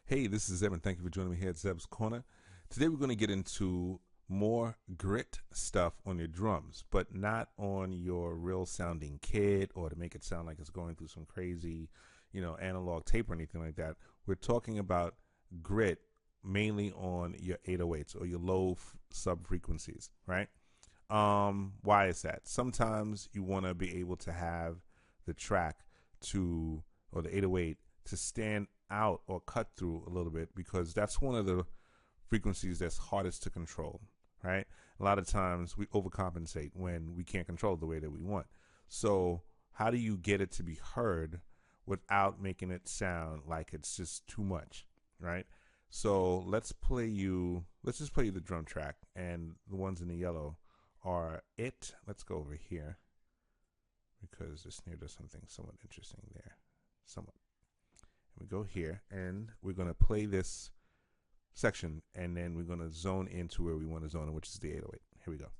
Hey, this is Zeb, and thank you for joining me here at Zeb's Corner. Today we're going to get into more grit stuff on your drums, but not on your real sounding kit or to make it sound like it's going through some crazy, analog tape or anything like that. We're talking about grit mainly on your 808s or your low sub frequencies, right? Why is that? Sometimes you want to be able to have the track to, or the 808 to stand out or cut through a little bit because that's one of the frequencies that's hardest to control, right? A lot of times we overcompensate when we can't control it the way that we want. So how do you get it to be heard without making it sound like it's just too much, right? So let's just play you the drum track, and the ones in the yellow are it. Let's go over here because the snare does something somewhat interesting there. Somewhat. We go here, and we're going to play this section, and then we're going to zone into where we want to zone in, which is the 808. Here we go.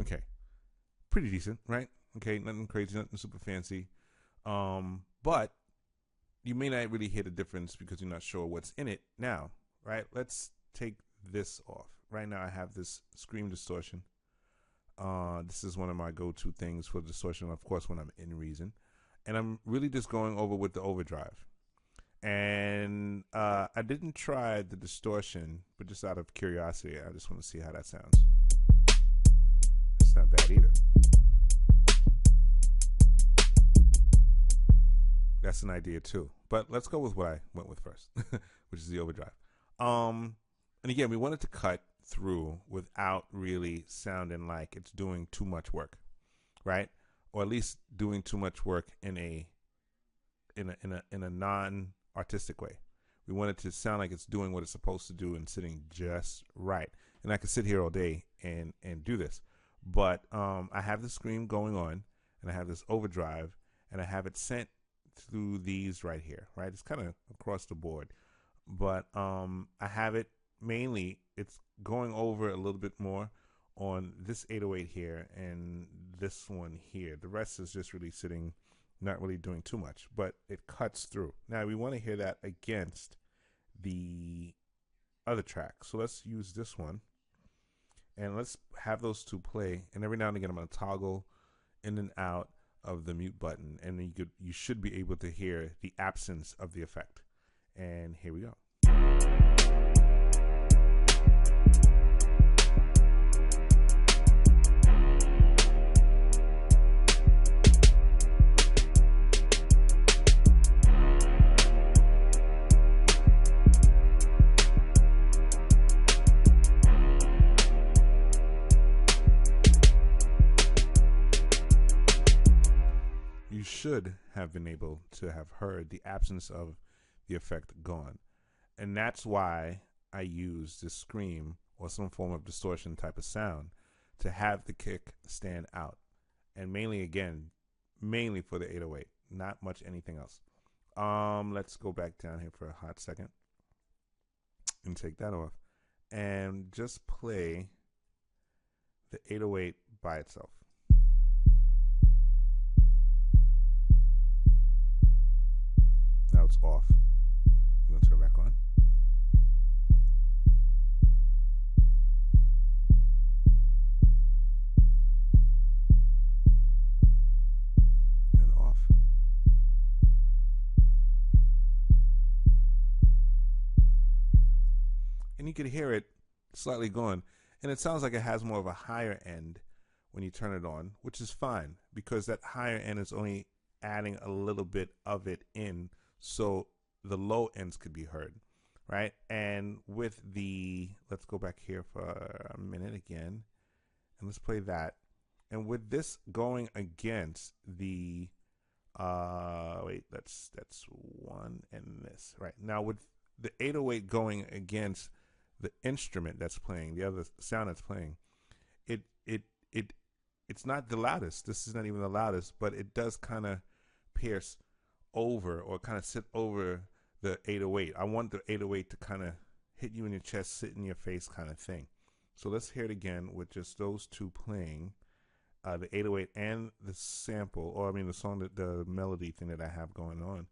Okay, pretty decent, right? Okay, nothing crazy, nothing super fancy. But you may not really hear the difference because you're not sure what's in it now, right? Let's take this off. Right now I have this scream distortion. This is one of my go-to things for distortion, of course, when I'm in Reason. And I'm really just going over with the overdrive. And I didn't try the distortion, but just out of curiosity, I just want to see how that sounds. It's not bad either. That's an idea too. But let's go with what I went with first, which is the overdrive. And again, we wanted to cut through without really sounding like it's doing too much work, right? Or at least doing too much work in a non-artistic way. We want it to sound like it's doing what it's supposed to do and sitting just right. And I could sit here all day and do this, but I have the scream going on, and I have this overdrive, and I have it sent through these right here, right? It's kind of across the board, but I have it mainly. It's going over a little bit more on this 808 here and this one here. The rest is just really sitting, not really doing too much, but it cuts through. Now we want to hear that against the other track, so let's use this one and let's have those two play. And every now and again, I'm going to toggle in and out of the mute button, and you should be able to hear the absence of the effect. And here we go. You should have been able to have heard the absence of the effect gone. And that's why I use this scream or some form of distortion type of sound to have the kick stand out. And mainly for the 808, not much anything else. Let's go back down here for a hot second and take that off and just play the 808 by itself. Now it's off. I'm going to turn it back on. And off. And you can hear it slightly going. And it sounds like it has more of a higher end when you turn it on, which is fine because that higher end is only adding a little bit of it in, so the low ends could be heard, right? And with let's go back here for a minute again, and let's play that. And with this going against the, that's one and this, right? Now with the 808 going against the instrument that's playing, the other sound that's playing, it it's not the loudest. This is not even the loudest, but it does kind of pierce over or kind of sit over the 808. I want the 808 to kind of hit you in your chest, sit in your face kind of thing. So let's hear it again with just those two playing, the 808 and the sample, or I mean the song, the melody thing that I have going on.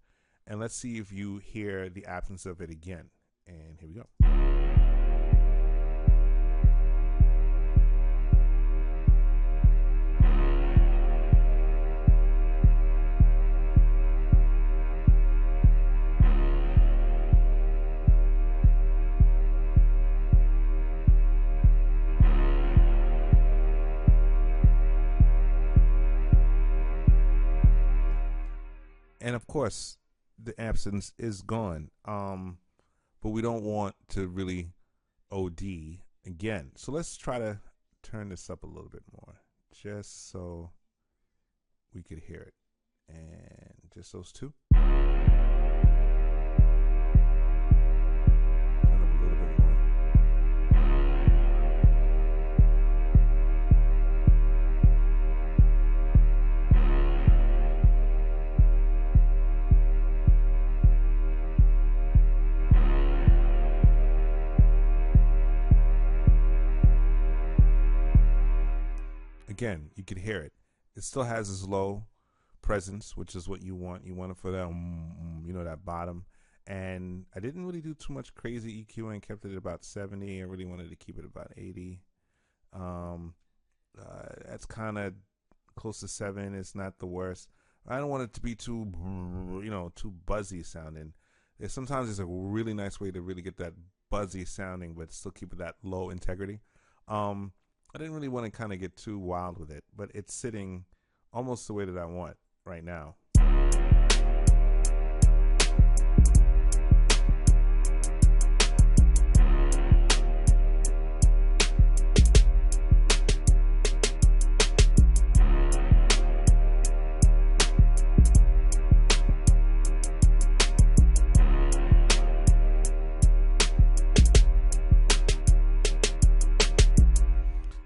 And let's see if you hear the absence of it again. And here we go. And of course, the absence is gone. But we don't want to really OD again. So let's try to turn this up a little bit more, just so we could hear it. And just those two. Turn up a little bit more. Again, you could hear it. It still has this low presence, which is what you want. You want it for that, that bottom. And I didn't really do too much crazy EQ and kept it at about 70. I really wanted to keep it about 80. That's kind of close to 7. It's not the worst. I don't want it to be too, too buzzy sounding. Sometimes it's a really nice way to really get that buzzy sounding, but still keep it that low integrity. I didn't really want to kind of get too wild with it, but it's sitting almost the way that I want right now.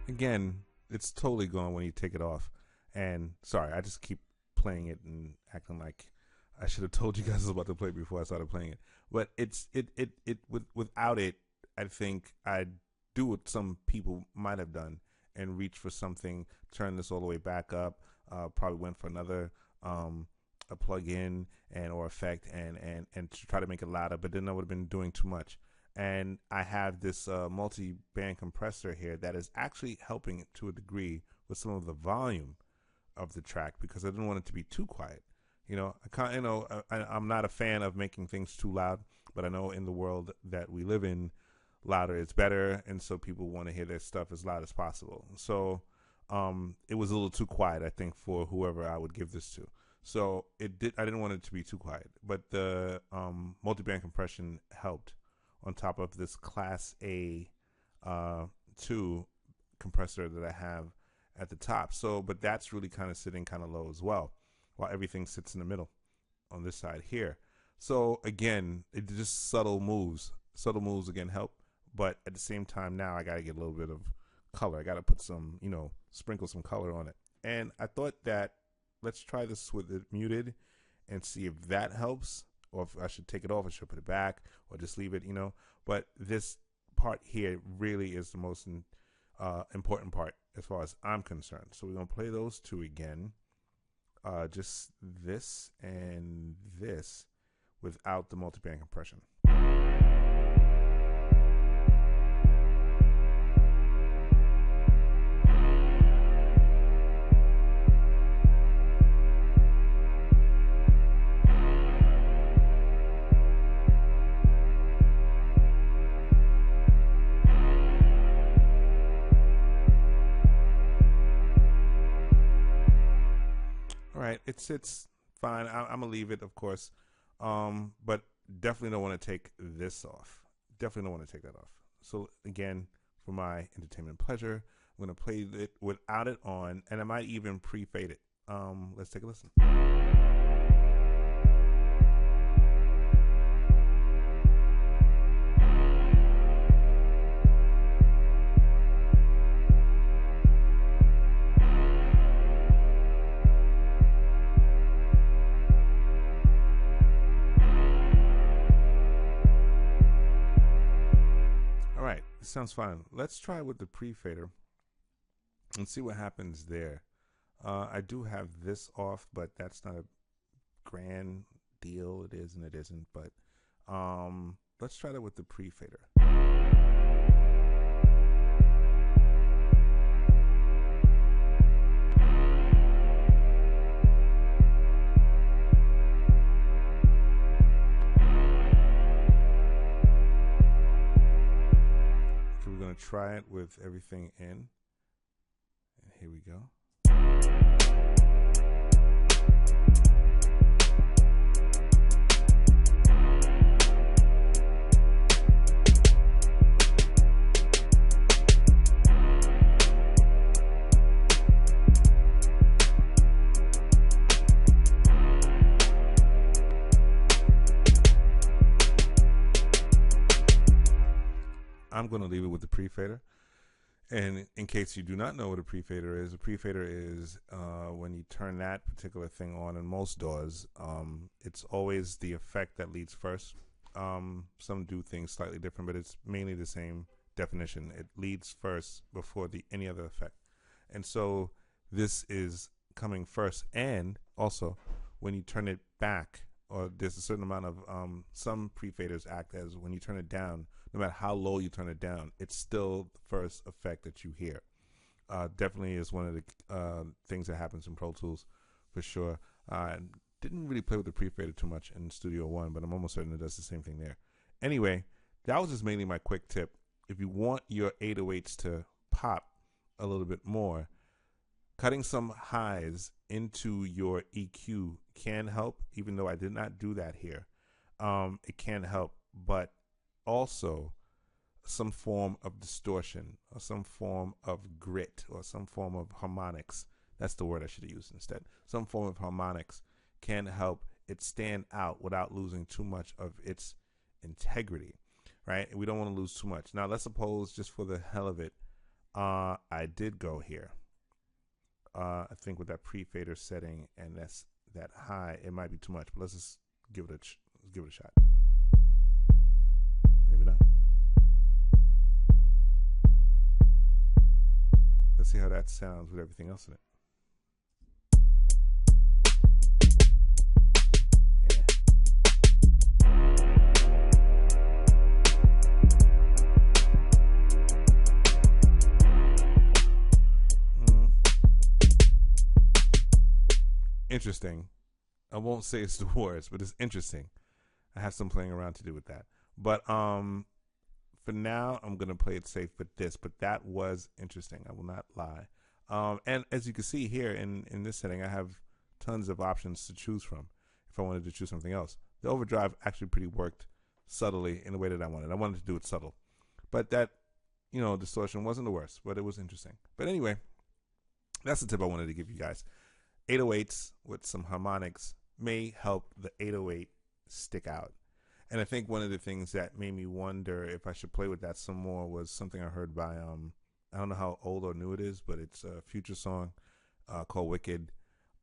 Again, it's totally gone when you take it off. And sorry, I just keep playing it and acting like I should have told you guys I was about to play before I started playing it. But without it, I think I'd do what some people might have done and reach for something, turn this all the way back up, probably went for another a plug-in and or effect and try to make it louder, but then I would have been doing too much. And I have this multi-band compressor here that is actually helping it to a degree with some of the volume of the track because I didn't want it to be too quiet. I'm not a fan of making things too loud, but I know in the world that we live in, louder is better, and so people want to hear their stuff as loud as possible. So it was a little too quiet, I think, for whoever I would give this to. So I didn't want it to be too quiet, but the multi-band compression helped on top of this Class A 2 compressor that I have at the top. So, but that's really kind of sitting kind of low as well, while everything sits in the middle on this side here. So again, it just subtle moves. Subtle moves again help, but at the same time now I got to get a little bit of color. I got to put some, sprinkle some color on it. And I thought that let's try this with it muted and see if that helps, or if I should take it off, or should put it back, or just leave it, But this part here really is the most important part as far as I'm concerned. So we're going to play those two again. Just this and this without the multi-band compression. Right, it sits fine. I'm gonna leave it, of course, but definitely don't want to take this off. Definitely don't want to take that off. So again, for my entertainment pleasure, I'm gonna play it without it on, and I might even pre-fade it. Let's take a listen. sounds fine. Let's try with the pre-fader and see what happens there. I do have this off, but that's not a grand deal. It is and it isn't, but let's try that with the pre-fader. So we're going to try it with everything in. And here we go. I'm going to leave it with the pre-fader. And in case you do not know what a pre-fader is, a pre-fader is when you turn that particular thing on in most DAWs, it's always the effect that leads first. Some do things slightly different, but it's mainly the same definition. It leads first before any other effect. And so this is coming first. And also, when you turn it back, or there's a certain amount of some pre-faders act as when you turn it down, no matter how low you turn it down, it's still the first effect that you hear. Definitely is one of the things that happens in Pro Tools for sure. Didn't really play with the pre-fader too much in Studio One, but I'm almost certain it does the same thing there. Anyway, that was just mainly my quick tip. If you want your 808s to pop a little bit more, cutting some highs into your EQ can help, even though I did not do that here. It can help, but also some form of distortion or some form of grit or some form of harmonics. That's the word I should have used instead. Some form of harmonics can help it stand out without losing too much of its integrity, right? We don't want to lose too much. Now, let's suppose, just for the hell of it, I did go here. I think with that pre-fader setting and that high, it might be too much, but let's just give it a shot. Maybe not. Let's see how that sounds with everything else in it. Interesting. I won't say it's the worst, but it's interesting. I have some playing around to do with that. But for now, I'm going to play it safe with this. But that was interesting. I will not lie. And as you can see here in this setting, I have tons of options to choose from if I wanted to choose something else. The overdrive actually pretty worked subtly in the way that I wanted. I wanted to do it subtle. But that, distortion wasn't the worst, but it was interesting. But anyway, that's the tip I wanted to give you guys. 808s with some harmonics may help the 808 stick out. And I think one of the things that made me wonder if I should play with that some more was something I heard by, I don't know how old or new it is, but it's a Future song called Wicked.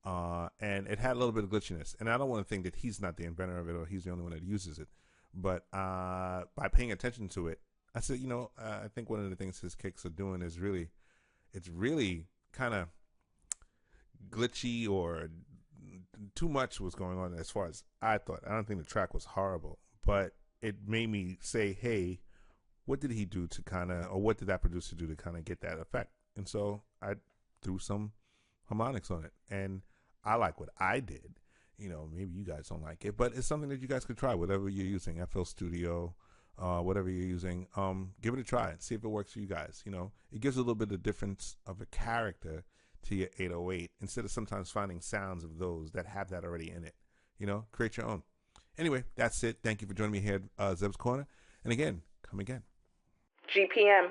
And it had a little bit of glitchiness. And I don't want to think that he's not the inventor of it or he's the only one that uses it. But by paying attention to it, I said, I think one of the things his kicks are doing is it's really kind of glitchy, or too much was going on as far as I thought. I don't think the track was horrible, but it made me say, hey, what did he do to or what did that producer do to kind of get that effect? And so I threw some harmonics on it, and I like what I did. Maybe you guys don't like it, but it's something that you guys could try, whatever you're using, FL Studio, whatever you're using. Give it a try and see if it works for you guys. It gives a little bit of difference of a character to your 808 instead of sometimes finding sounds of those that have that already in it. Create your own. Anyway, that's it. Thank you for joining me here at Zeb's Corner. And again, come again. GPM.